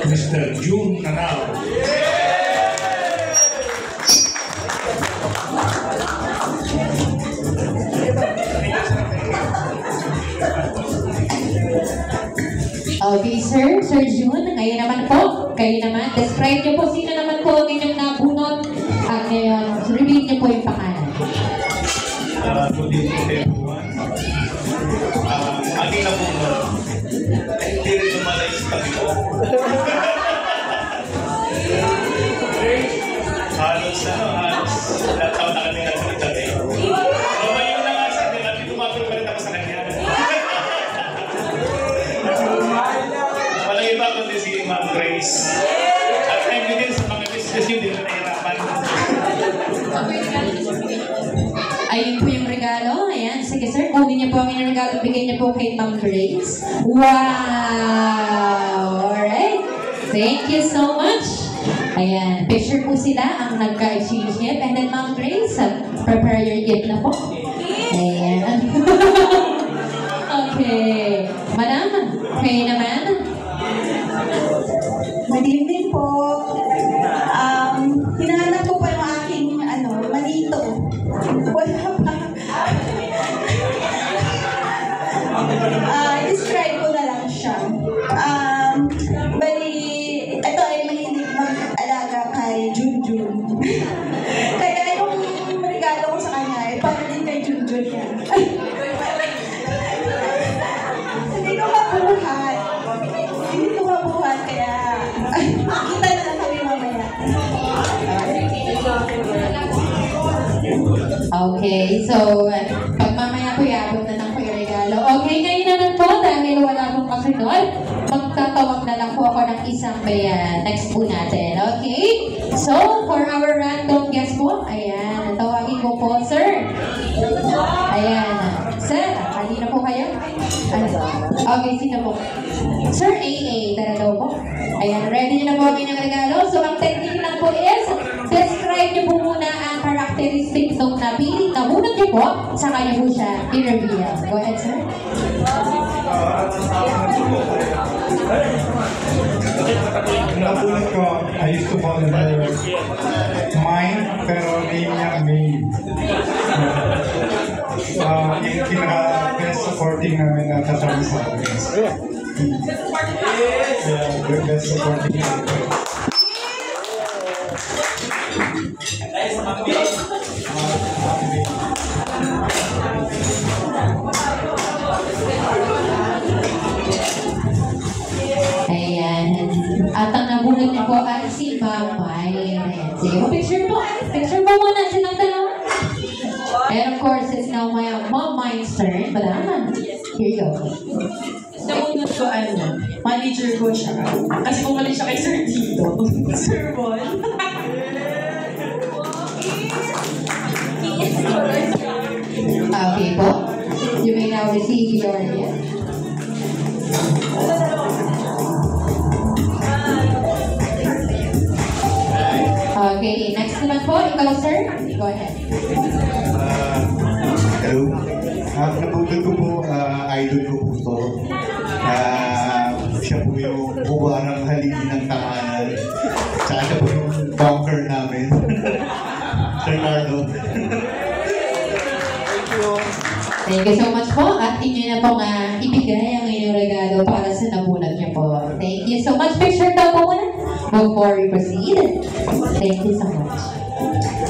Mr. June Canal. Okay, sir. Sir June, ngayon naman po, kayo naman, describe niyo po sino naman po ang inyong nabunot at ngayon, reveal niyo po yung pangalan. Good evening everyone. Ating nabunot. Hindi rin lumalay sa tabi ko. Halos lahat taon na kami nagsalita eh. Lumayo na nga sa atin at tumapit pa rin ako sa kanya. Walang iba kundi si Ma'am Grace. At time din sa mga business yun, hindi na nahirapan. Ayun po yung regalo. Ayan, sige sir, kunin niyo po ang inyong regalo. Bigay niyo po kay Ma'am Grace. Wow! Alright. Thank you so much. Ayan, picture po sila ang nagka-exchange gift. And then Ma'am Grace, prepare your gift na po. Ayan. Okay. Madam, kayo naman. Good evening po. Hinahanap ko pa yung aking manito. Wala pa. Describe ko na lang siya. Bali, ito ay mahilig mag-alaga kay Junjun. Kaya yung regalo ko sa kanya ay para din kay Junjun yan. Hindi ko mabuhat. Hindi ko mabuhat kaya kita na lang kami mamaya. Okay, so pag mamaya po iabot na lang po yung regalo. Okay, ngayon naman po, dahil wala pong kasunod, magtatawag na lang po ako ng isang next po natin. Okay? So, for our random guest po, ayan, tawagin ko po, sir. Ayan. Sir, halina po kayo. Okay, sino po? Sir AA, tara daw po. Ayan, ready nyo na po ang inyong regalo. So, ang technique lang po is, describe nyo po muna ang characteristics ng napilit na bunot nyo po, saka nyo po siya i-reveal. Go ahead, sir. Nabulat ko, I used to call her Mine, pero name niya May. Yung pinaka-best supporting namin na kasama sa akin. Yeah, best supporting namin. Ayan. At ang nabunot niyo po ay si Mamay. Ayan. Sige po, picture po. Picture po muna silang dalawa. And of course, it's now my Mamine's turn. Madam, here you go. Namunod ko manager ko siya. Kasi bumalik siya kay Sir Tito. Sir Bon. Okay po. You may now receive your gift. Okay, next naman po, ikaw sir. Go ahead. Hello. Nabutan ko po, idol ko po ito. Siya po yung buwarang haligi ng tanganan. Tsaka siya po yung bunker namin. Sir Nardo. Thank you so much po. At inyo na pong ibigay ang inyong regalo para sa nabunot niyo po. Thank you so much. Picture daw po muna before we proceed. Thank you so much.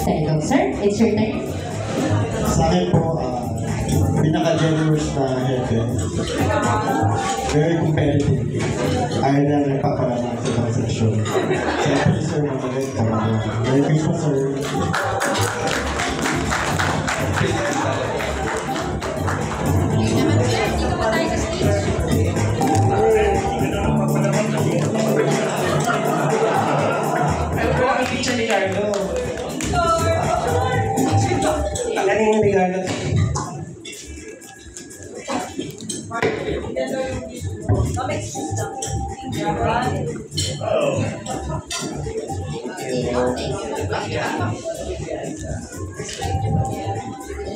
There you go, sir. It's your turn. Sa akin po, pinaka-generous na heaven. Very competitive. Ayaw na nagpapalaman sa transaction. Siyempre, sir, magalit ka. Merry Christmas, sir.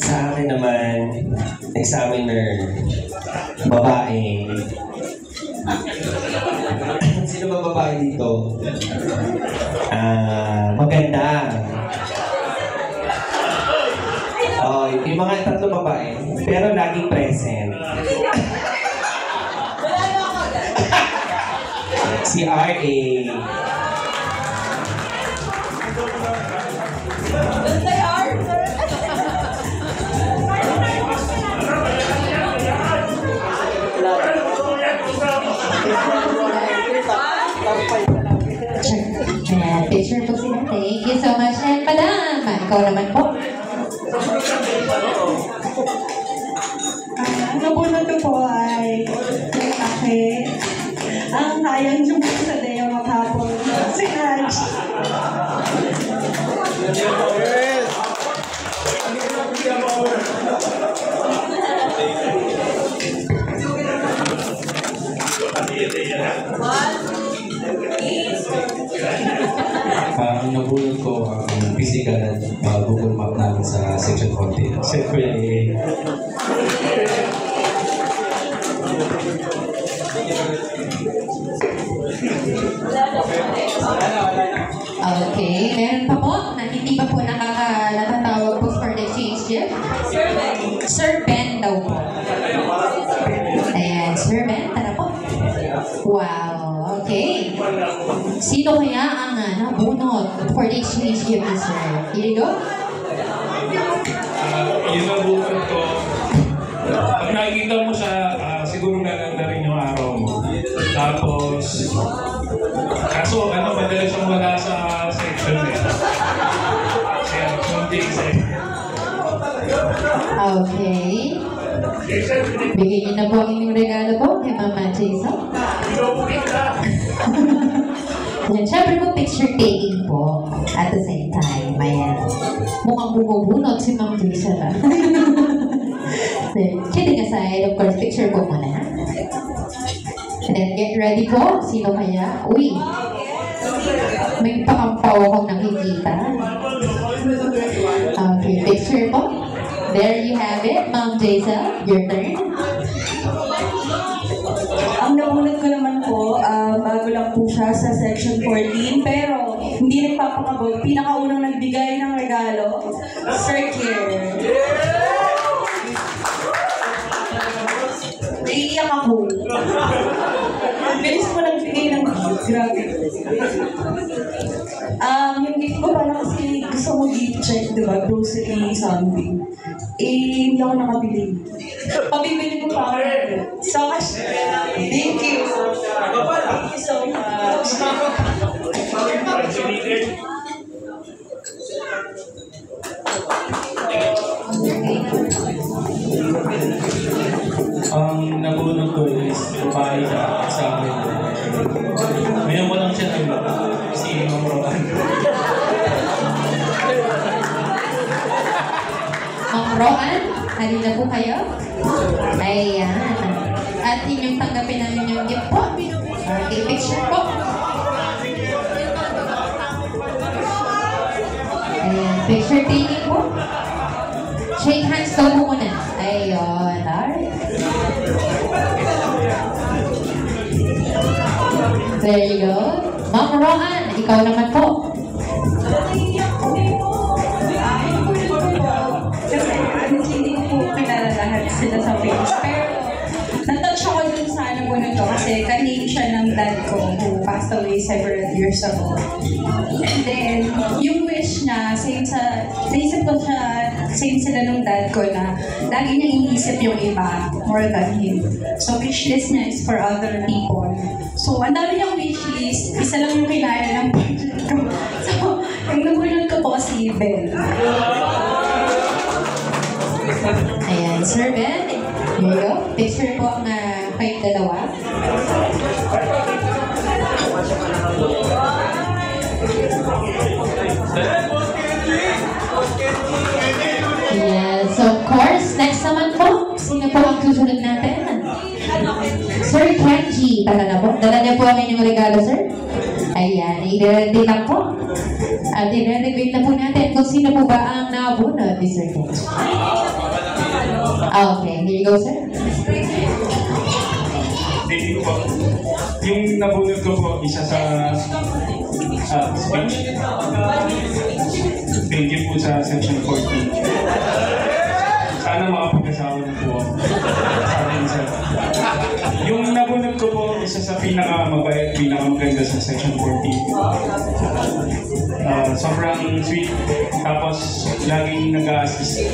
Sa akin naman, examiner, babae, Sino ba babae dito? Maganda. Oh, yung mga tatlo babae, pero laging present. Si R.A. Ayan, picture po sila. Thank you so much. And madam, ikaw naman po. Ang nabunod ko po ay lalaki. Ang hayang jumbo sa Deo maghapon. Si Raj. Ang nabulot ko ang physical Google Map namin sa Section 14. Set ko yung Okay, meron pa po na hindi pa po natatawag po for the exchange gift. Sir Ben daw po. Ayan, Sir Ben, tara po. Wow, okay. Sino kaya ang nabunot for the exchange gift ni Sir? Here you go. Yun ang bukod ko. Pag nakikita mo siya, siguro gaganda rin yung araw mo. Tapos, kaso madala siyang wala sa section eh. Kaya, context eh. Okay. Bigyan niyo na po ang inyong regalo po kay Mama Jason. Yan, syempre po picture taking po at the same time. Ayan. Mukhang bumubunot si Ma'am Jason. Kidding aside, of course, picture po muna. And then get ready po. Sino kaya? Uy! May pakampaw akong nakikita. Okay, picture po. There you have it, Ma'am Jason. Your turn. Ang nabunod ko naman po, bago lang po siya sa Section 14, pero hindi nagpapakabot. Pinakaunang nagbigay ng regalo, Sir Kier. Naiiyak ako. Bilis mo nagbigay ng gift. Grabe. Yung gift ko parang kasi gusto mo gift check, diba? Grocery, something. Hindi ako nakabili. Pabibili ko pa ako. So much. Thank you. Thank you so much. Ang nabunod ko is babae siya sa akin. Ngayon ko lang siya si Ma'am Roan. Ma'am Roan, halina po kayo. Ayan. At inyong tanggapin namin yung gift po. Okay, picture po. Ayan, picture taking po. Shake hands daw po muna. Ayun, alright. There you go. Ma'am Roan, ikaw naman po. Kasi honestly, hindi ko po kilala lahat sila sa face. Pero natouch ako dun sa nabunod ko kasi kanina siya ng dad ko who passed away several years ago. And then, yung wish niya, naisip ko siya, same sila nung dad ko na lagi niya iniisip yung iba more than him. So, wish list niya is for other people. So, ang dami niyang wish list, isa lang yung kinaya ng budget ko. So, yung nabunod ko po si Ben. Ayan, Sir Ben. Here you go. Picture po ang kayong dalawa. Yes, of course. Next naman po. Sino po ang susunod natin? Sir Kenji. Tara na po. Dala niyo po ang inyong regalo, sir. Ayan, i-ready lang po. At i-ready na po natin kung sino po ba ang nabunod ni Sir Kenji. Okay, here you go, sir. Hindi ko pa. Yung nabunod ko po, isa sa speech. Thank you po sa section 14. Sana makapag-asawa na po ako. Sa akin, sir. Yung nabunod ko po, isa sa pinakamabait, pinakamaganda sa section 14. Sobrang sweet. Tapos, laging nag-a-assist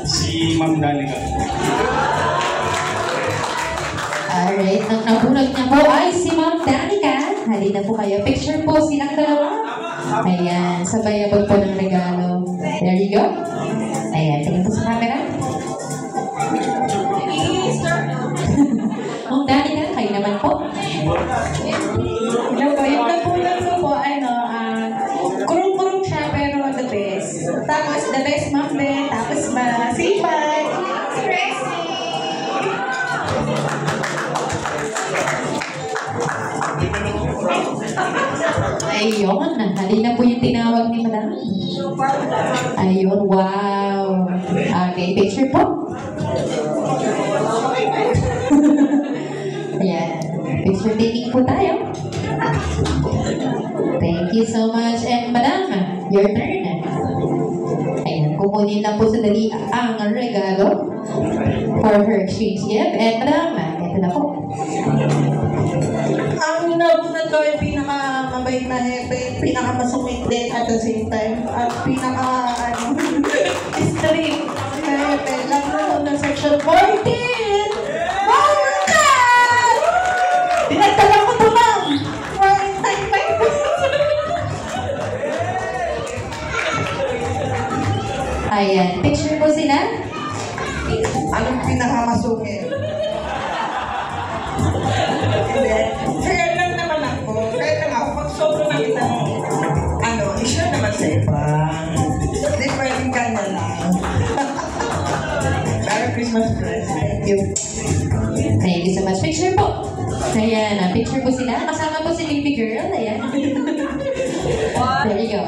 si Ma'am Danica. Alright, ang nabunod niya po ay si Ma'am Danica. Halina po kayo. Picture po silang dalawa. Ayan, sabay abot po ng regalo. There you go. Ayan, tingin po sa camera. Ma'am Danica, kayo naman po. Hello po, yung nabunod ko po, kurong-kurong siya pero the best. Tapos the best ma'am din, tapos masipag. Ayun, halina po yung tinawag ni Madam. Ayun, wow. Okay, picture po. Ayan, picture taking po tayo. Thank you so much. And Madam, your turn. Ayan, kukunin lang po sa dali ang regalo for her exchange gift. And Madam, ito na po. Ang nabunod ko ay pinakamabait na hepe, pinakamasungit din at the same time, at strict na hepe. Lalo na ng section 14! Bongga! Dinagdagan ko ito, ma'am! Time pa ito. Ayan, picture po sila. Anong pinakamasungit? Kaya lang naman ako. Kaya lang ako, pag sobrang nakita mo, i-share naman sa iba. Hindi pwedeng kanya lang. Merry Christmas, friends. Thank you. Thank you so much. Picture po. Ayan, picture po sila. Kasama po si baby girl. Ayan. There you go.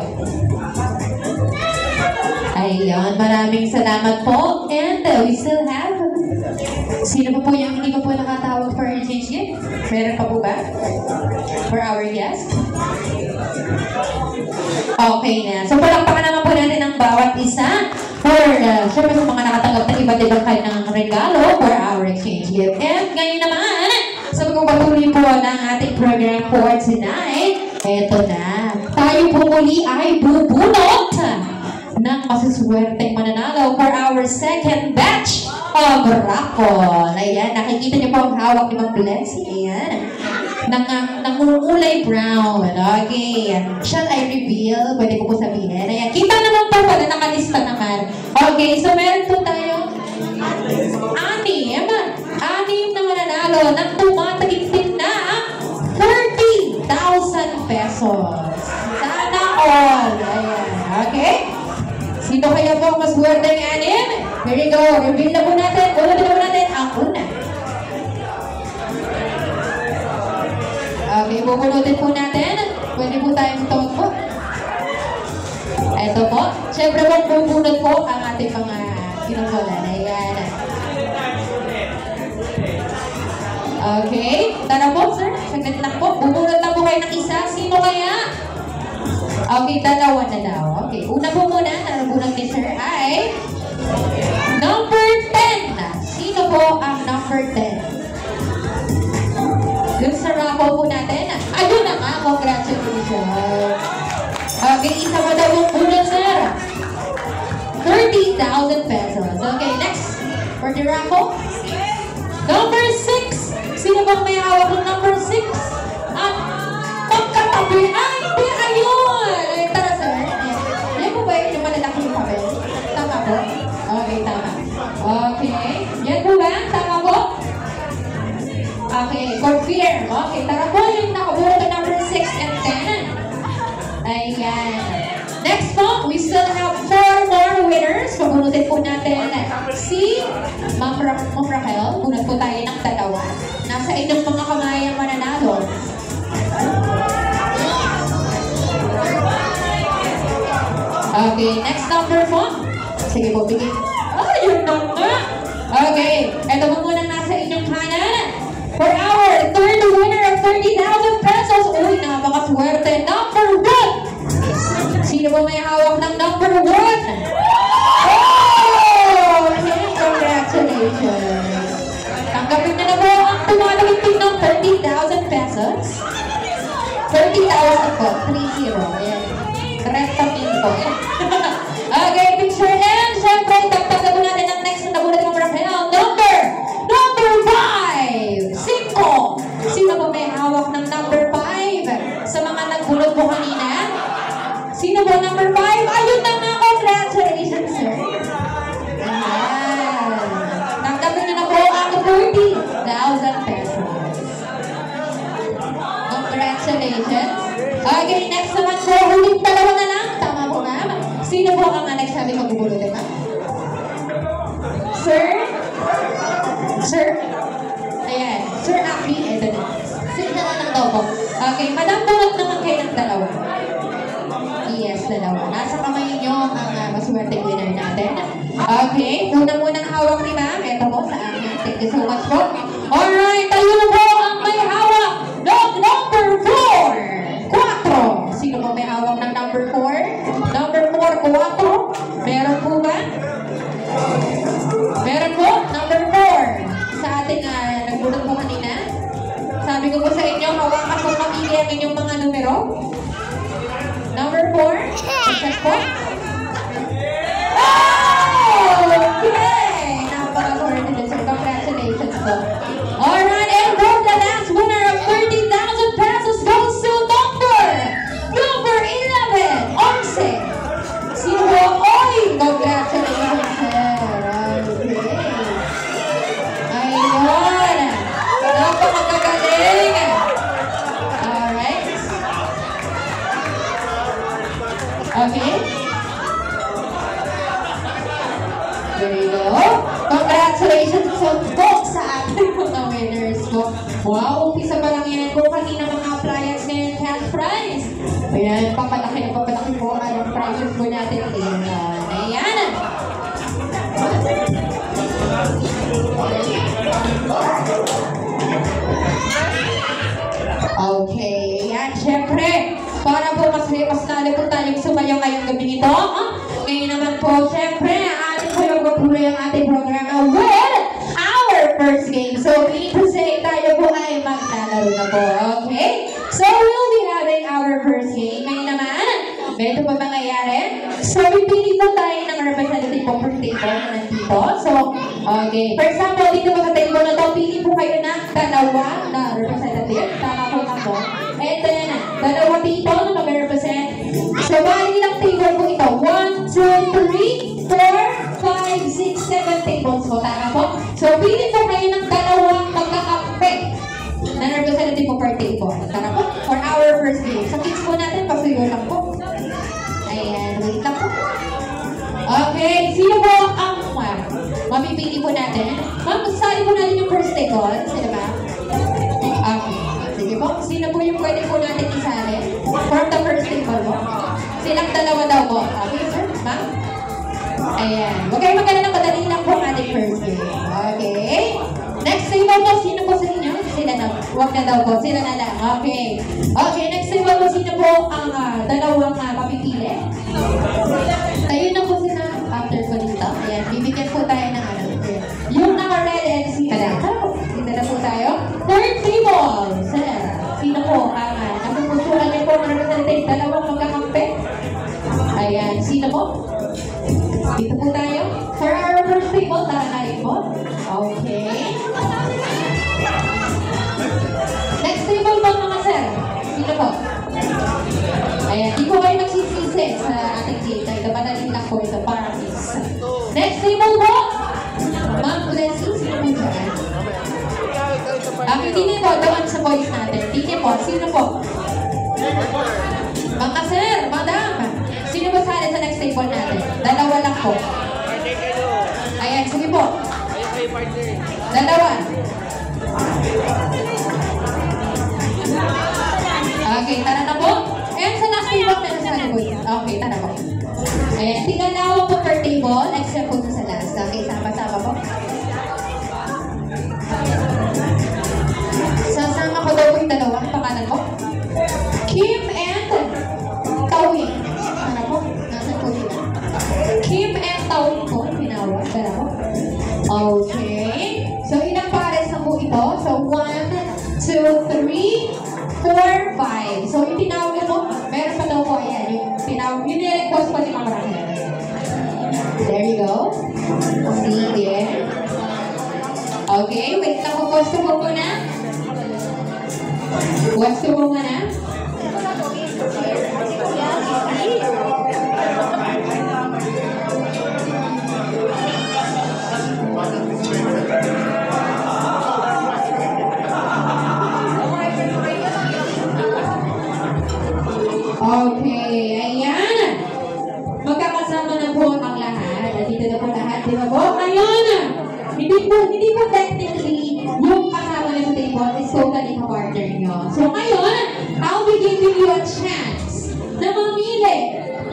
Ayan, maraming salamat po. And we still have... Sino po yung hindi pa po nakatawag for our exchange gift? Meron pa po ba? For our guest? Okay na. So, palakpakan naman po natin ang bawat isa for, syempre sa mga nakatanggap ng iba't ibang kanyang regalo for our exchange gift. And ngayon naman, sa pagpapatuloy po ng ating program for tonight, eto na. Tayo po muli ay bubunot ng masuswerteng mananalo for our second batch of raffle. Ayan, nakikita niyo po ang hawak ni Ma'am Blessing. Ayan. Nangungulay brown. Okay. Shall I reveal? Pwede ko po sabihin. Ayan. Kita naman po pala, nakalista naman. Okay, so meron po tayong anim na mananalo ng tumatagintin na 30,000 pesos. Sana all. Ayan. Okay? Sino kaya po mas swerte ng anim? Here we go. Reveal na po natin. Unatin na po natin ang una. Okay, bubunutin po natin. Pwede po tayong tawag po. Ito po. Siyempre po, bubunot po ang ating mga kinukulan. Ayan. Okay. Tara po, sir. Saglit lang po. Bubunot na po kayo ng isa. Sino kaya? Okay, dalawa na daw. Okay, una po muna, narabunan ni Sir ay number 10. Sino po ang number 10? Dun sa raffle po natin. Ayun na nga, congratulations. Okay, isa pa daw yung bunot, sir. 30,000 pesos. Okay, next. For the raffle. Number 6. Sino bang may hawak ng number 6? At magkatabi. Ay, hindi, ayun. Ay, tara, sir. Yan po ba yung malalaki yung papel? Tama po? Okay, tama. Okay. Yan po ba? Tama po? Okay, confirm. Okay, tara po yung nakabulat ng number 6 and 10. Ayan. Next po, we still have 4 more winners. Pabunutin po natin si Ma'am Raquel. Bunot po tayo ng dalawa. Nasa inyong mga kamay ang mananalo. Okay, next number po. Sige po, bigay. Oh, yun na nga. Okay, ito po muna nasa inyong kanan. For our third winner 30,000 pesos. Uy, napakaswerte. Number 1. Sino ba may hawak ng number 1? Oh! Okay, congratulations. Tanggapin na po ang tumatawid ng 30,000 pesos. 30,000 po. 30. Ayan. Recta po. Okay, picture and syempre, tagtagan mo natin ang next na nabulat ng Rafael. Number 5. 5. Sino ba may hawak ng number 5? Sa mga nagbulot po kanina? Sino ba number 5? Ayun na nga, congratulations, sir. Ayan. Tagtagan na po ang 30,000 pesos. Congratulations. Okay, next naman po, huling dalawa na lang. Tama po, ma'am. Sino po ang nagsabi magbubulutin, ma'am? Sir? Sir? Ayan. Sir Abby, eto na. Sir na lang daw po. Okay, madam, tulad naman kayo ng dalawa. Yes, dalawa. Nasa kamay niyo ang maswerte winner natin. Okay, unang hawak ni ma'am. Ito po sa akin. Thank you so much po. Alright, tayo na po ang may hawak ng number 4. 4. Sino po may hawak ng number 4? Number 4, 4. Meron po ba? Meron po? Number 4. Sa ating nagbulot po kanina. Sabi ko po sa inyo, hawakan po mamili ang inyong mga numero. Number 4. Success po. Oh! Okay! Napaka-swerte din, sir. Congratulations po. Alright, and for the last winner of 30,000 pesos goes to number 11. 11. Sino po? Oy! Congratulations, sir. Okay. Ayun. Napakagaling. Alright. Okay. There you go. Congratulations po sa ating mga winners po. Wow, umpisa pa lang yan po kanina mga appliance ngayon cash prize. Ayan, papalaki po ang prizes po natin. Ayan. Okay, ayan, syempre. Para po mas lalo po tayong sumayaw ngayong gabi nito. Ngayon naman po, syempre, ating po yung patuloy ang ating programa with our first game. So, meaning to say, tayo po ay maglalaro na po. Okay? So, we'll be having our first game. Ngayon naman, ito pa mangyayari. So, pipili po tayo ng representative po per table na nandito. So, okay. For example, dito po sa table na to, pili po kayo ng dalawa na representative. Tama po ako. And then, dalawa table na mag-represent. So, bali ng table po ito. 1, 2, 3, 4, 5, 6, 7 tables po. Tama po. So, pili po kayo ng dalawang magkakampi na representative po per table. Tama po. For our first game. Sa kids po natin, pasuyo lang po. Ayan, wait lang po. Okay, sino po ang mamipili po natin? Ma'am, sali po natin yung first table. Sino ba? Okay. Sige po, sino po yung pwede po natin isali? For the first table po. Silang dalawa daw po. Okay, sir? Ma'am? Ayan. Huwag kayo magkala ng madali lang po ang ating first game. Okay. Next table po, sino po sa inyo? Sila na. Huwag na daw po. Sila na lang. Okay. Okay, next table po, sino po ang dalawang mapipili? Tayo na po sila after po dito. Ayan, bibigyan po tayo ng ano. Yung naka-red and sino na. Dito na po tayo. Third table. Sir, sino po ang napupusuhan niyo po ng representative? Dalawang magkakampi. Ayan, sino po? Dito po tayo. For our first table, tara po. Okay. Next table po mga sir. Sino po? Ayan, di po kayo magsisisi sa ating data. Ito, madali lang po ito para miss. Next table po. Ma'am, let's see. Sino po dyan? Hindi po, dawan sa boys natin. Hindi po, sino po? Mga sir, madam. Sino ba sali sa next table natin? Dalawa lang po. Ayan, sige po. Dalawa. Okay, tara na po. Ayan, sa last table na sa likod. Okay, tara po. Ayan, tinalawa po per table, except po sa last. Okay, sama-sama po. Sasama ko daw po yung dalawa. pangalan mo? Kim and Tawing. Ano po? Nasaan po sila? Kim and Tawing po. Pinawag. Tara po. Okay. So, ilang pares na po ito? So, 1, 2, 3, 4, 5. So, yung tinawag mo, meron pa daw po, ayan, yung tinawag, yung nirequest pa ni Ma'am Rachel. There you go. Sige. Okay, wait lang po, posto mo muna. Posto mo muna. Okay, ayan. Magkakasama na po ang lahat. Nandito na po lahat, di ba po? Ayan! Hindi po technically yung kasama na sa table is totally ka-partner nyo. So ngayon, I'll be giving you a chance na mamili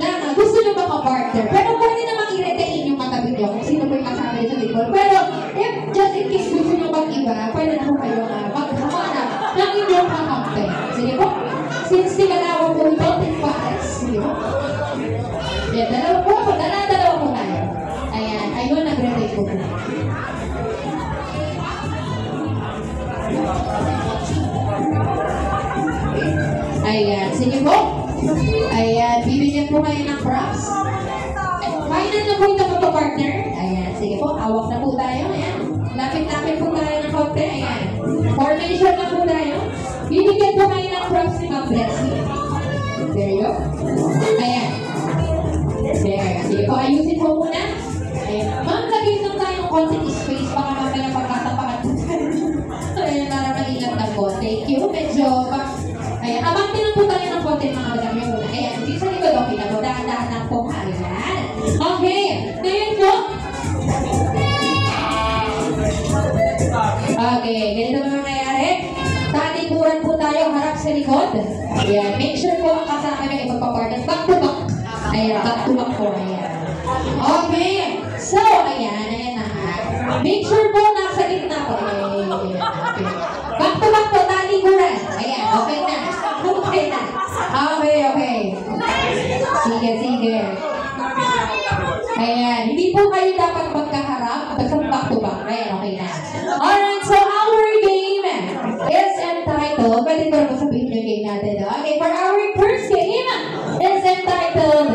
lang. Gusto nyo ba ka-partner? Pero pwede namang i-retain yung katabi nyo kung sino po yung kasama nyo sa table. Pero if just in case gusto nyo mag-iba, pwede na po kayo maghahanap ng inyong kakampi. Sige po? Since tingalawa po ito, pares. Sige po? Yeah, dalawa po. Dalawa po tayo. Ayan. Ayun, nag-retain po po. Ayan. Sige po. Ayan. Bibigyan po kayo ng props. Final na po ito po partner. Ayan. Sige po. Hawak na po tayo. Ayan. Lapit-lapit po tayo ng konti. Ayan. Formation na po tayo. Bibigyan po kayo ng props ni Ma'am Betsy. There you go. Ayan. There. Sige po. Ayusin po muna. Ayan. Ma'am, lagay lang tayo ng konting space. Baka mamaya pagkatapakan po tayo. Ayan. Para maingat lang po. Thank you. Medyo ayan. Abang din po tayo ng konti mga madami muna. Ayan. Hindi sa likod. Okay na po. Dahan-dahan lang po. Ayan. Okay. Ngayon po. Okay. Ganito ba mangyayari? Talikuran po tayo. Harap sa likod. Ayan. Make sure po ang kasama nyo ipagpapartner. Back to back. Ayan. Back to back po. Ayan. Okay. So, ayan. Ayan na. Make sure po nasa gitna po. Ayan. Okay. Back to back po. Talikuran. Ayan. Okay na. Okay na. Okay. Sige. Ayan. Hindi po kayo dapat magkaharap. Basta back to back. Ayan. Okay na. Alright. So, our game is entitled, pwede ko na sabihin yung game natin. Okay. For our first game is entitled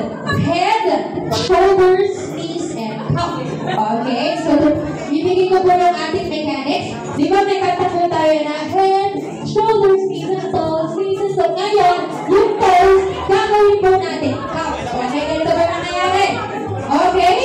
Head, Shoulders, Knees, and Cup. Okay. So, ibigay ko po ng ating mechanics. Di ba may kanta po tayo na Head, Shoulders, Knees, and Toes, Knees, and Toes. Ngayon, yung toes, gagawin po natin cup. Okay, ganito ba nangyayari? Okay?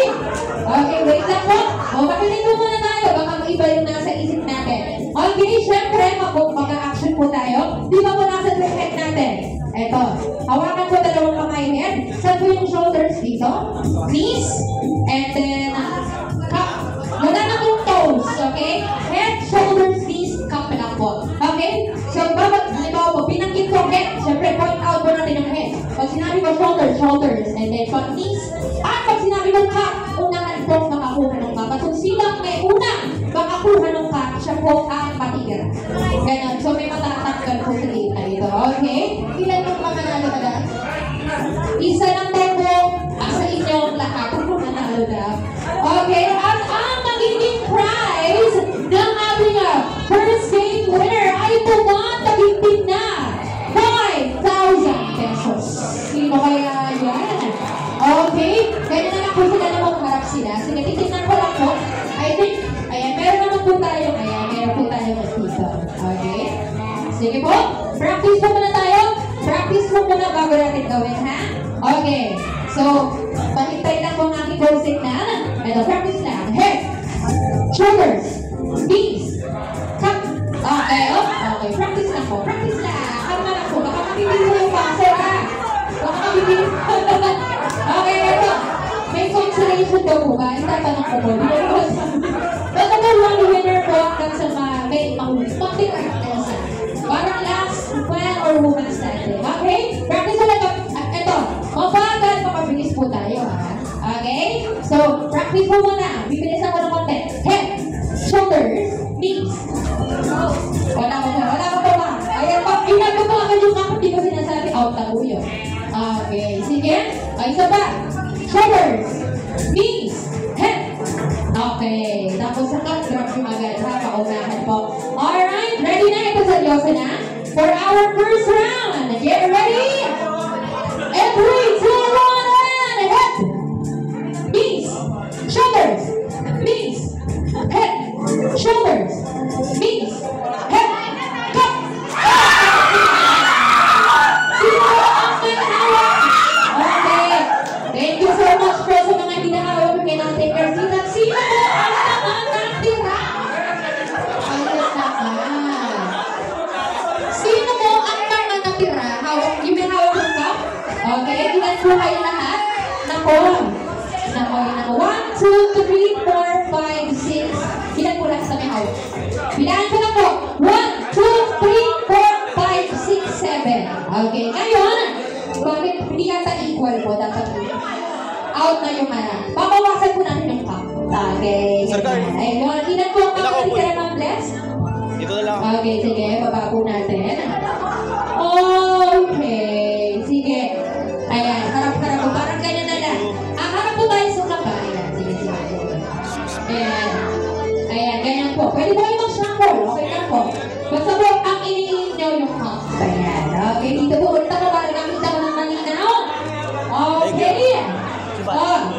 Okay, wait lang po. O, makinig po muna tayo. Baka iba yung nasa isip natin. Okay, syempre, mag-action po tayo. Di ba po nasa head natin? Eto. Hawakan po dalawang kamay head. Saan po yung shoulders dito? Knees. And then, cup. Wala na yung toes. Okay? Head, shoulders, knees, cup lang po. Okay? So, halimbawa po, pinanggit ko head. Syempre, point out po natin yung head. Pag sinabi ko shoulders. And then, pag knees. At pag sinabi ko cup, unahan po makakuha ng cup. At kung silang may unang makakuha ng cup, siya po ang matira. Ganon. So, may matatanggal po sa data dito. Okay? Ilan po mananalo na lang? Isa lang tayo po sa inyong lahat. Kung mananalo na. Okay? At ang magiging prize ng ating first game winner ay tumatagipin na 5,000 pesos. Sino kaya yan? Okay? Kaya na lang po sila na magharap sila. Sige, titignan ko lang po. I think, ayan, meron naman po tayo. Ayan, meron po tayo dito. Okay? Sige po. Practice po muna tayo. Practice po muna bago natin gawin, ha? Okay. So, pahintay lang po ang aking goal signal. Ito, practice lang. Head, shoulders, knees, cup. Okay, oh. Okay, practice lang po. Practice lang. Kalma lang po. Baka mabibili mo yung passer, ha? Baka mabibili. Okay, ito. May consolation daw po ba? Itatanong ko po. Baka po lang winner po hanggang sa may pang-tira. Parang last man or woman standing. Okay? Practice ulit. Ito. Mabagal, mapabilis po tayo, ha? Okay? So, practice po muna. Bibilisan ko ng konti. Head, shoulders, knees. Wala ko po ba? Ayan po. Ingat ko po. Ay, isa pa. Shoulders, knees, head. Okay. Tapos sa cut, grab yung agad. Ha, paunahan po. Alright, ready na. Ito seryoso na. For our first round. Get ready. And 3, 2, 1, and head. Knees, shoulders, knees, head, shoulders, knees, head, cut. Okay. Thank you so much po sa mga hinahawak kay Nanay Carcita. Sino po ang mga natira? Ayos naman. Sino mo ang mga natira? Yung may hawak ng cup? Okay, ilan po kayo lahat? Nako. Nako, yun ako. 1, 2, 3, 4, 5, 6. Ilan po lahat sa may hawak? Bilaan ko na po. 1, 2, 3, 4, 5, 6, 7. Okay, ngayon, bakit hindi yata equal po? Dapat out na yung babawasan po natin yung cup. Okay. Ayun, ilan po ang nakatira ng bless? Ito na lang. Okay, sige, baba po natin. Okay, sige. Ayan, harap-harap po. Parang ganyan na lang. Harap po tayo sa kapa. Ayan, sige. Ayan. Ayan, ganyan po. Pwede po kayo mag-shuffle. Okay na po. Basta po, ang iniinit nyo yung cup. Ayan. Okay, dito po. Ulit ako para nakita ko ng malinaw. Okay.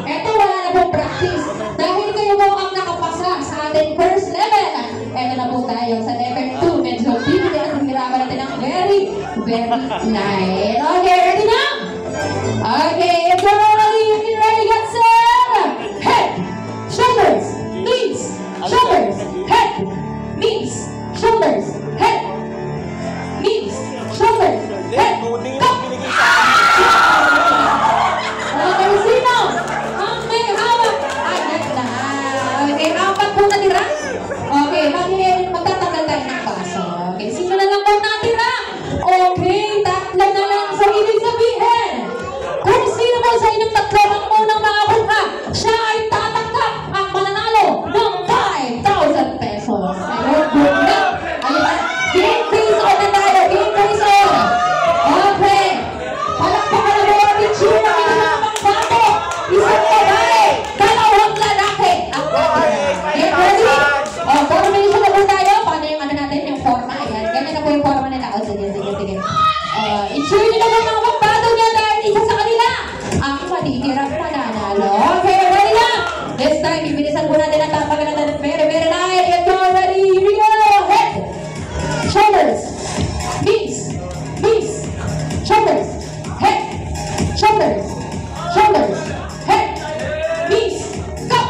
Eto, wala na po practice. Dahil kayo po ang nakapasa sa ating first level. Eto na po tayo sa level 2. Medyo bibili at hirapan natin ang very light. Okay, ready na? Okay, if you're ready, you can ready, get set. Head, shoulders, knees, shoulders, head, knees, shoulders, head, knees, shoulders, head, go! Okay, sino? Ang may hawak. Ayan na. Okay, apat po natira. Okay, magtatanggal tayo ng paso. Okay, sino na lang po natira? Okay, tatlo na lang. So, ibig sabihin, kung sino po sa inyong tatlo ang unang makakuha, siya ay tatanggap ang mananalo ng 5,000 pesos. Ayun, good luck. Ayun, game face on na tayo. Game face on. Okay. Palakpakan na mo ang picture ng inyong bago. Isang babae, dalawang lalaki. Get ready? Formation na po tayo. Paano yung ano natin, yung forma? Ayan, ganyan na po yung forma nila. Sige. I-cheer nyo na po mga magbago niya dahil isa sa kanila ang matitirang mananalo. Okay, ready na? This time, ibilisan po natin ang tapagan natin very light. If you're ready, here we go. Head, shoulders, knees, shoulders, head, shoulders, head, knees, go!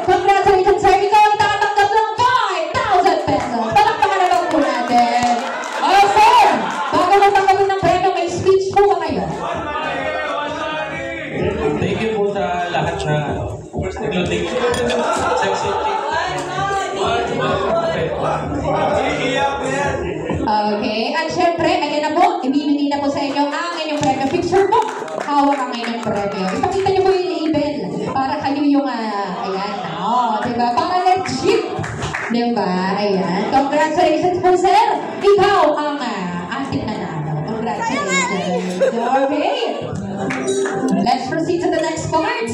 Congratulations, sir. Ikaw ang tatanggap ng 5,000 pesos. Palakpakan na lang po natin. Oh, sir. Bago matanggapin ng premyo, may speech po ba kayo? Thank you po sa lahat na nag-loading Okay. At syempre, ayan na po. Ibibigay na po sa inyo ang inyong premyo. Picture po. Hawak ang inyong premyo. Ipakita niyo po yung label para kayo yung, ayan. Diba? Para legit. Diba? Ayan. Congratulations po, sir. Ikaw ang ating nanalo. Congratulations. Okay. Let's proceed to the next part.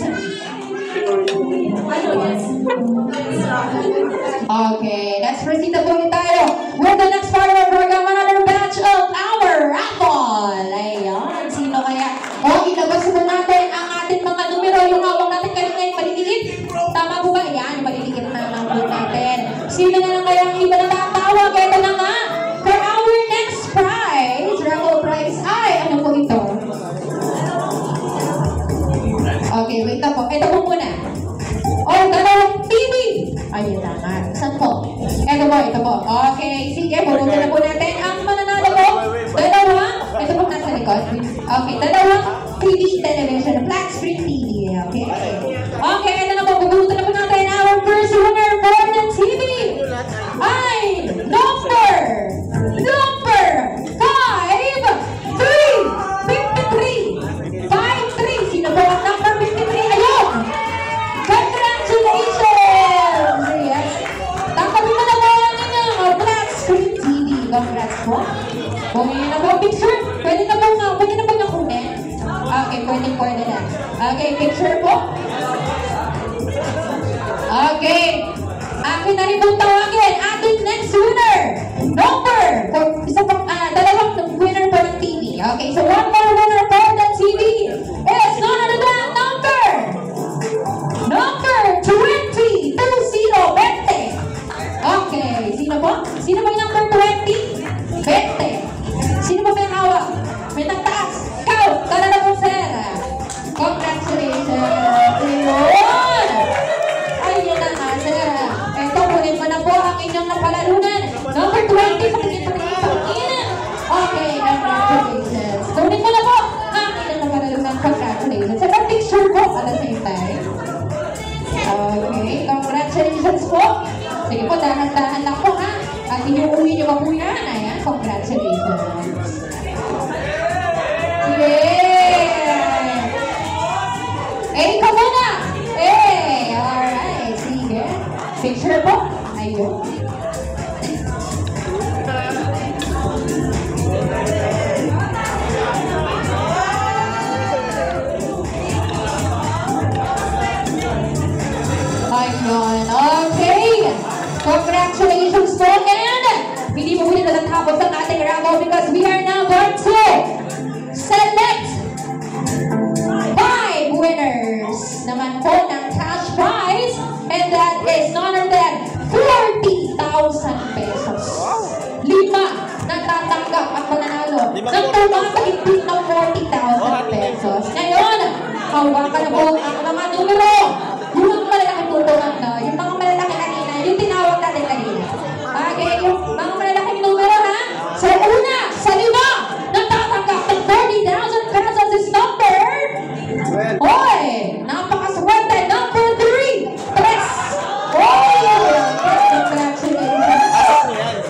Okay. Let's proceed to po tayo with the next part of our program. Another batch of our raffle. Ayan. Sino kaya? Ilabas mo natin ang ating mga numero. Yung hawak natin kanina yung maliliit. Tama po ba? Ayan. Yung maliliit na hawak natin. Sino na lang kaya ang iba na tatawag? Ito na nga. For our next prize, raffle prize ay, ano po ito? Okay, wait po. Ito po muna. Dalawang TV. Ayun na nga. Saan po? Ito po. Okay, sige. Bunutin na po natin ang mananalo po. Ito po nasa likod. Okay, dalawang TV television. Flat screen TV. Okay. Okay, ito na po. Bunutin na po natin our first winner for the TV. Ay, number 53. 53. Sino po ang number 53? Ayun! Congratulations! Yes. Tangkapin mo na po ang inyong akin na rin pong tawagin ating next winner. Number, dalawang winner po ng TV. Okay, so one more winner po ng TV is none other than number 20. Okay, sino po? Sino ba yung number 20? 20. Sino ba may hawak? May nagtaas. Ikaw, tala na po, sir. Congratulations. Ayun. Ayun na nga, sir. Ito, kunin mo na po ang inyong napalalunan. Number 20, pakinggan. Okay, congratulations. Kunin mo na po ang inyong napalalunan. Congratulations. Sir, picture po at the same time. Okay, congratulations po. Sige po, dahan-dahan lang po ha. At inuuwi niyo pa po yan. Ayan, congratulations. Yeah! Eh, ikaw muna! Eh, alright. Sige. Picture po. Ayun. Ayun. Okay. Congratulations po. And hindi mo muli natatapos ang ating raffle because we are now going to select 5 winners naman po ng cash prize, and that is none other than 40,000 pesos. 5 natatanggap at mananalo ng tumapahigpit ng 40,000 pesos. Ngayon, hawakan na po ang mga numero. Yung malalaking tutungan na, yung mga malalaki kanina, yung tinawag natin kanina. Okay, yung mga malalaking numero ha. So una, sa 5, natatanggap ng 40,000 pesos is number. Hoy, napakaswerte. Number 3, Tres. Hoy, congratulations.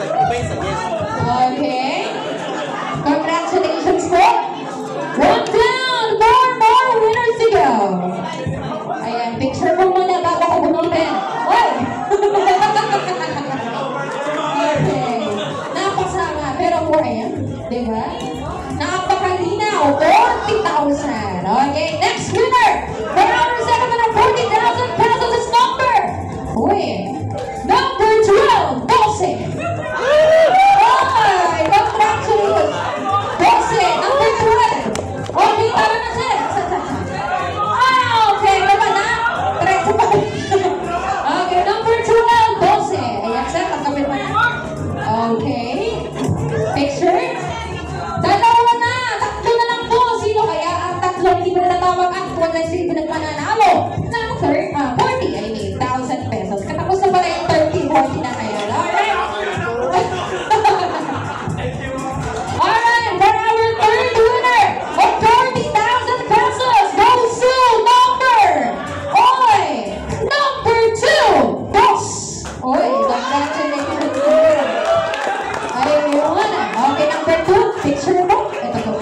Okay. Congratulations po. 1 down, 4 more winners to go. Ayan, picture mo muna bago ko bunutin. Hoy! Okay. Napasama, pero po ayan. Diba? Napakalinaw. 40,000. Okay, next winner. For our second of 40,000 pesos is number. Uy. Number 12, 12. Ay, congratulations. 12, number 12. Okay, tama na sir. Okay, naman na. Diretso pa. Okay, number 12, 12. Ayan sir, tanggapin mo na. Okay. Picture. Dalawa na. Tatlo na lang po. Sino kaya ang tatlo hindi mo na natawag at huwag na sino nagmananalo ng 40,000 pesos. Katapos na pala yung 30, 40 na kayo. Alright. Alright, for our third winner of 40,000 pesos goes to number. Oy, number 2. Boss. Oy, congratulations. Ayun. Okay, number 2. Picture mo. Ito po.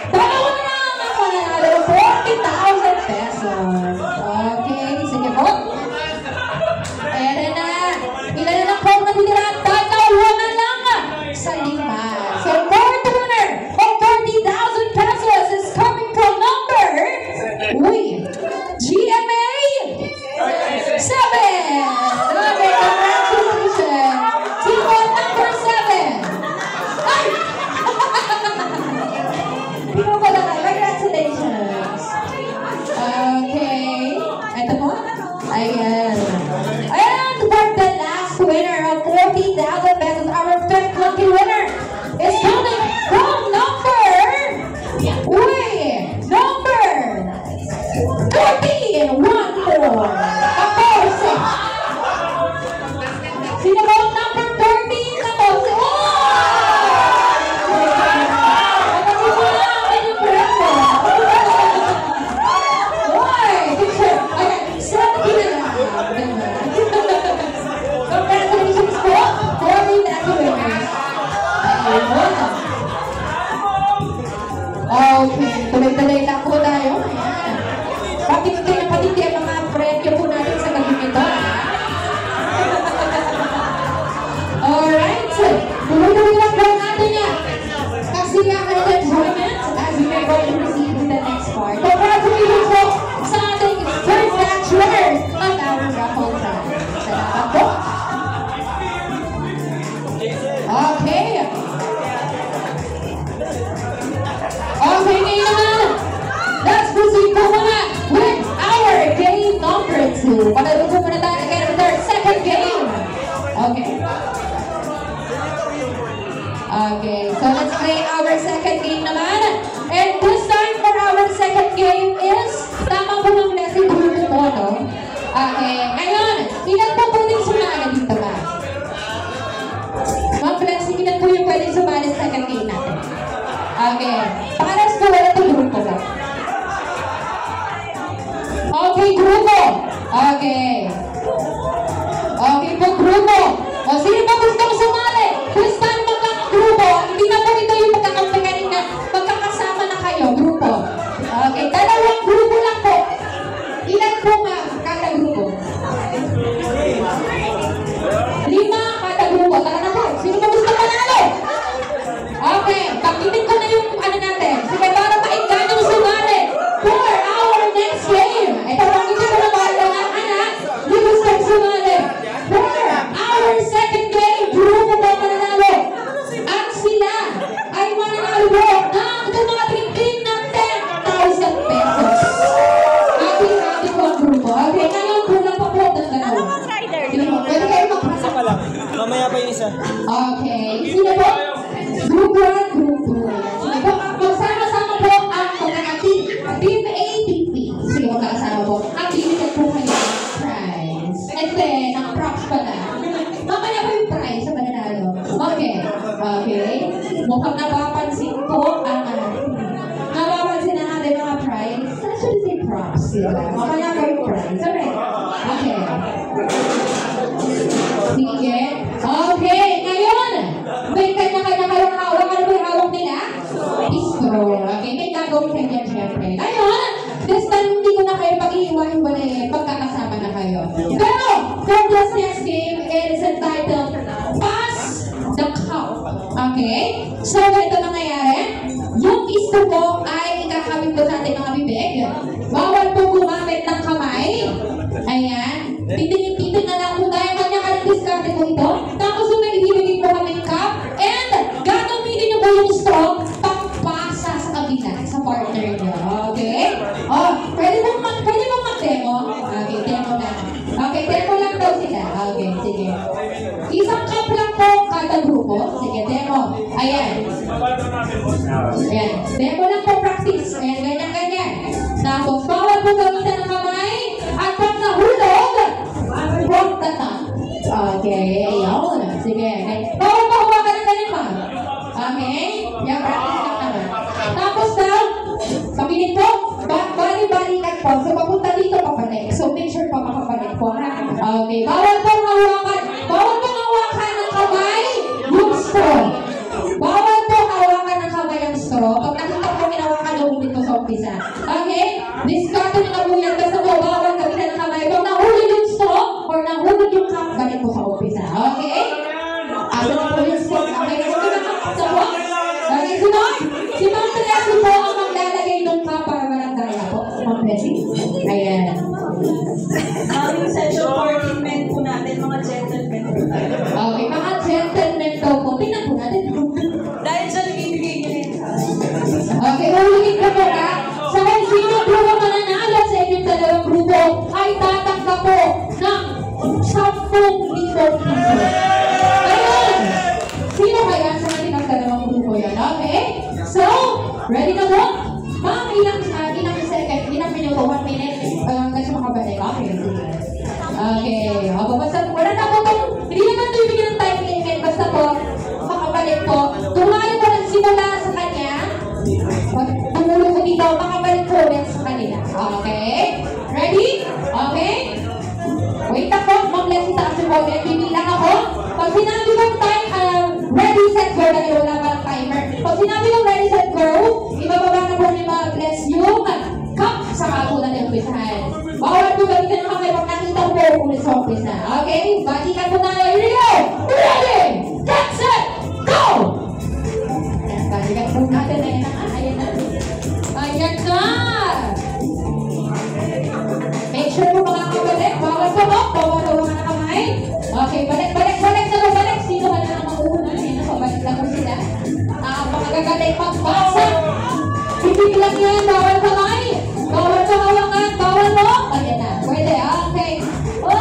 Dalawa na lang ang mananalo ng 40,000 pesos. Okay, sige po. Ayan na. Ilan na lang po ang natitira? Dalawa na lang sa 5. So, fourth winner of 40,000 pesos is coming from number. Uy, GMA 7. Okay, congratulations. Sino po ang number 7? Ay! Sino po na? Congratulations. Okay. Ito po. Ayan. And for the last winner of 40,000 pesos, our fifth lucky winner is coming from number. Uy! Number 14. 1, 4. 14. Sino ba ang number 14? 14. Oh! Congratulations po, 40,000 winners. Okay, so let's play our second game naman. And this time for our second game is, tama po ng lesson grupo mo, no? Okay, ngayon, ilan po pwedeng sumali dito ba? Ma'am Blessing, ilan po yung pwedeng sumali sa second game natin? Okay, paras po wala ito grupo ba? Okay, grupo. Okay. Okay po, grupo. O, sino ba gustong sumali? This time magkakagrupo. Hindi na po ito yung pagkakampagaling na magkakasama na kayo, grupo. Okay, dalawang grupo lang po. Ilan po nga kada grupo? 5 kada grupo. Tara na po. Sino ba gusto manalo? Okay, pakitin ko na yung ano natin. Sige, para maingganong sumali for our next game. Ito, pakitin ko na mga anak. Hindi gustong sumali. For our second game, grupo po mananalo. At sila ay mananalo ng tumatingin ng 10,000 pesos. Happy po ang grupo. Okay, ngayon kulang pa po ng dalawa. Sino po? Pwede kayo magpasa pa lang. Mamaya pa yung isa. Okay, sino po? Group 1, Group 2. Sige po, magsama-sama po ang pagkakating Team A, Team B. Sige po, magkakasama po. At bibigyan po kayo ng prize. And then, ang props pala. Mamaya po yung prize sa mananalo. Okay. Okay. Mukhang napapansin po ang napapansin ang ating mga prize. Actually, say props. Diba? Mamaya po yung prize. Alright. Okay. Sige. Okay. Ngayon, may kanya-kanya kayong hawak. Ano ba yung hawak nila? Straw. Okay. May gagawin kayo dyan, syempre. Ngayon, this time, hindi ko na kayo pag-iiwan-iwan pagkakasama na kayo. Pero, for this next game, it is entitled Pass the Cup. Okay? So, ito nangyayari. Yung isto po ay ikakabit ko sa ating mga bibig. Bawal po gumamit ng kamay. Ayan. Titingin-titing na lang po tayo. Kanya-kanyang diskarte po ito. Tapos yung naibibigay po kami cup. And gagamitin niyo po yung straw pangpasa sa kabila, sa partner niyo. Okay? Oh, pwede bang mag-demo? Okay, demo lang. Okay, demo lang daw sila. Okay, sige. Isang cup lang po kada grupo. Sige, demo. Ayan. Ayan. Demo lang po practice. Ayan, ganyan-ganyan. Tapos, bawal po gamitan ng kamay. At pag nahulog, from the top. Okay, ayun. Sige. Bawal pa huwakan ng ganyan pa. Okay? Yan, practice lang naman. Tapos daw, sabihin po, bali-balikan po. So, papunta dito papalik. So, make sure pa makapalik po. Okay. Bawal pong hawakan. Bawal pong hawakan ng kamay yung straw. Bawal pong hawakan ng kamay ang straw. Pag nakita po hinawakan, lumit ko sa umpisa. Okay? Discard nyo na po yan. Basta po, bawal gamitan ng kamay. Pag nahulog yung straw or nahulog yung cup, balik po sa umpisa. Okay? Asa na po yung straw. Okay? So, okay, sunod. Si Ma'am Tracy po ang maglalagay ng cup para walang gaya po. Ma'am Tracy. Ayan. Aming session 14 men po natin, mga gentlemen po tayo. Okay, mga gentlemen daw po. Tingnan po natin. Dahil sa nagibigay niyo rin. Okay, ulitin ko po ha. Sa kung sino grupo mananalo sa inyong dalawang grupo ay tatanggap po ng 10,000 piso. Ayun! Sino kaya sa ating ang dalawang grupo yan? Okay? So, ready na po? Ma'am, ilang second, ilang minuto, 1 minute, hanggang sa makabalik. Okay, sige. Okay, basta wala na po itong, hindi naman ito ibigay ng time limit, basta po, makabalik po. Tumali po nagsimula sa kanya, tumulong ko dito, makabalik po ulit sa kanila. Okay? Ready? Okay? Wait ako, Ma'am Leslie, taas yung ball, bibilang ako. Pag sinabi kong time, ready, set, go, dahil wala pa ng timer. Pag sinabi kong ready, set, go, ibababa na po ni Ma'am Bless yung cup sa kapunan ng umpisahan. Bawal po gamitin ng kamay pag nakita ko po ulit sa umpisa. Okay? Balikan po tayo. Here we go! Ready! Get, set, go! Ayan, balikan po natin. Ayan na. Ayan na. Ayan na! Make sure po makakabalik. Bawal po mo. Bawal na kamay. Okay, balik. Sino ka na lang makuuna? Ayan, pabalik lang po sila. Makagagaling magpasa. Hindi lang yan. Bawal kamay. Bawal sa hawakan. Bawal mo. Ayan na. Pwede. Okay. Oh!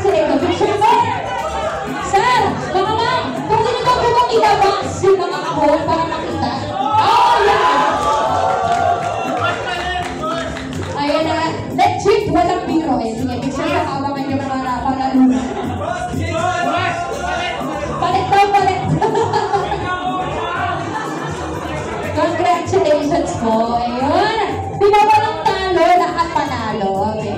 Congratulations. Picture mo. Sir, mga ma'am, kung sino ko po ilabas yung mga kahon para makita. Oh, yeah. Ayan na. Legit, walang biro. Eh, sige, picture ka kawangan yung mga pangaluna. Palit daw, palit. Congratulations po. Ayun. Di ba walang talo, lahat panalo. Okay.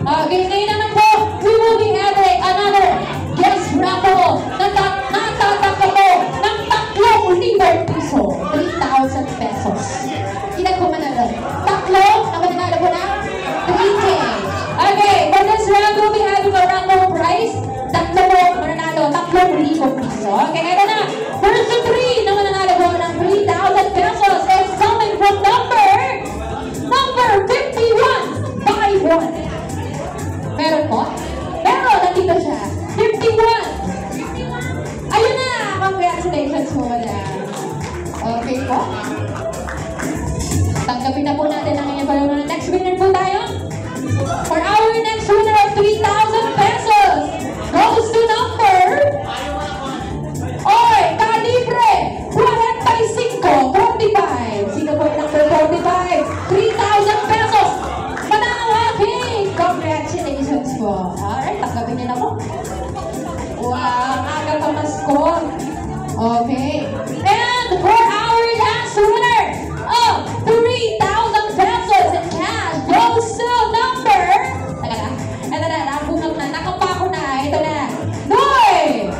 Okay, ngayon naman po, we will be having another guest raffle. Natatakbo po ng 3,000 piso. 3,000 pesos. Ilan po manalo? Tatlo? Ang manalo po na? 3K. Okay, for this round, we'll be having a raffle prize. Tatlo po manalo, 3,000 piso. Okay, ito na. First to 3 na mananalo po ng 3,000 pesos is coming from number 51. Meron po? Pero nandito siya. 51. Ayun na! Congratulations po wala. Okay po. Tanggapin na po natin ang inyong palungan. Next winner po tayo. For our next winner of 3,000 pesos goes to number Calibre 45. Sino po yung number 45? 3,000 pesos. Manawagin! Congratulations po. Alright, tanggapin niyo na po. Wow, aga pa masko. Okay. And for our last winner of 3,000 pesos in cash goes to number... Ito na, nabungang na, nakapako na. Ito na. Noy!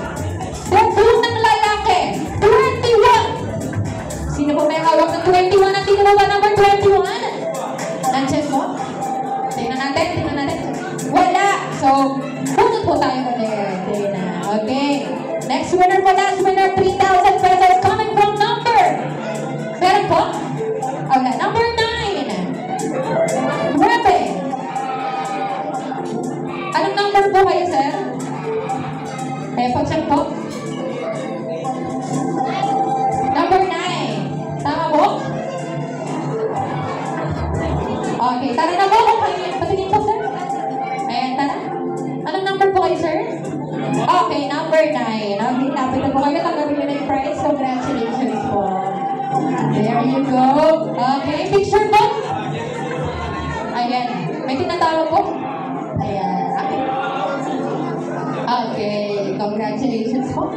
Debut ng lalaki, 21. Sino po may hawak ng 21? Nandito mo ba number 21? Nandiyan po? Tingnan natin. Wala. So, bunot po tayo ulit. Okay. Next winner po, last winner, 3,000 pesos coming from number. Meron po? Wala. Number 9. 9. Anong number po kayo, sir? Pag-check po. Number 9. Tama po? Okay, tara na po kung kayo. Patingin po, sir. Ayan, tara. Anong number po kayo, sir? Okay, number 9. Okay, tapos na po kayo. Tanggapin nyo na yung prize. Congratulations po. There you go. Okay, picture po. Ayan. May tinatawag po. Ayan. Okay, congratulations po.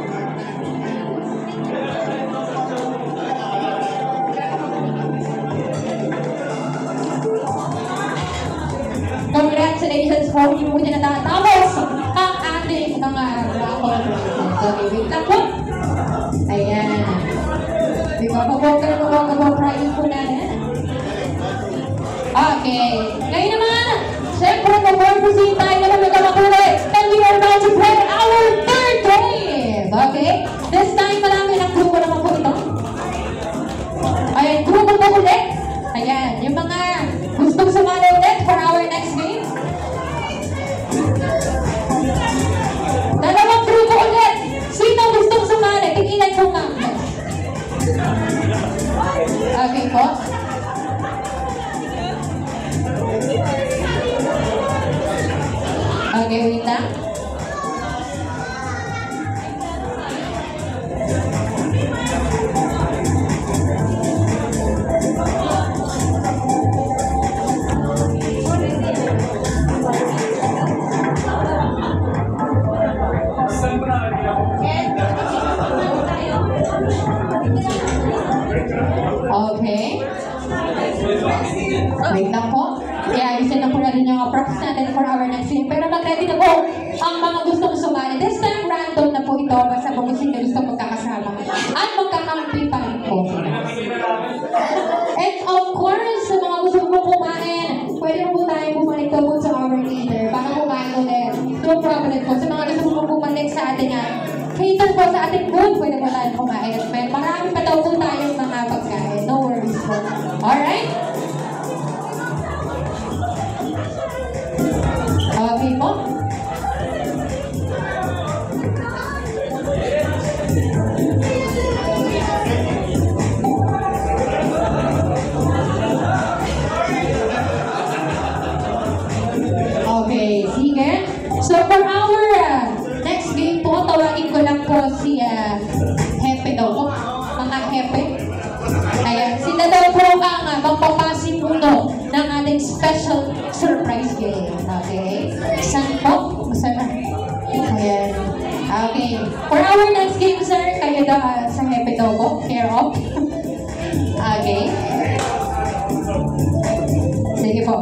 Congratulations po. Hindi po niya natatapos ang ating mga raffle. Okay, wait lang po. Ayan. Di ba, pabongga prize po natin. Okay. Ngayon naman, siyempre, mag-proceed tayo na magkakakulay. And we are about to play our third game. Okay? This time, marami ng grupo naman po ito. Ayan, grupo po ulit. Ayan, yung mga gustong sumali ulit for our next game. Dalawang grupo ulit. Sino gustong sumali? Tigilan po nga. Okay po. Okay, wait lang. Okay. Wait lang po. Kaya ayusin na po natin yung props natin for our next game. Pero mag-ready na po ang mga gustong sumali. This time, random na po ito. Basta po kung sino gusto magkakasama. At magkakampi pa rin po. And of course, sa mga gusto po kumain, pwede po tayo bumalik po sa our leader para kumain ulit. No problem po. Sa mga gusto po bumalik sa ating cater po sa ating food, pwede po tayo kumain. May marami pa daw po tayong mga pagkain. No worries po. Alright? Okay po. po. Okay. Sige po.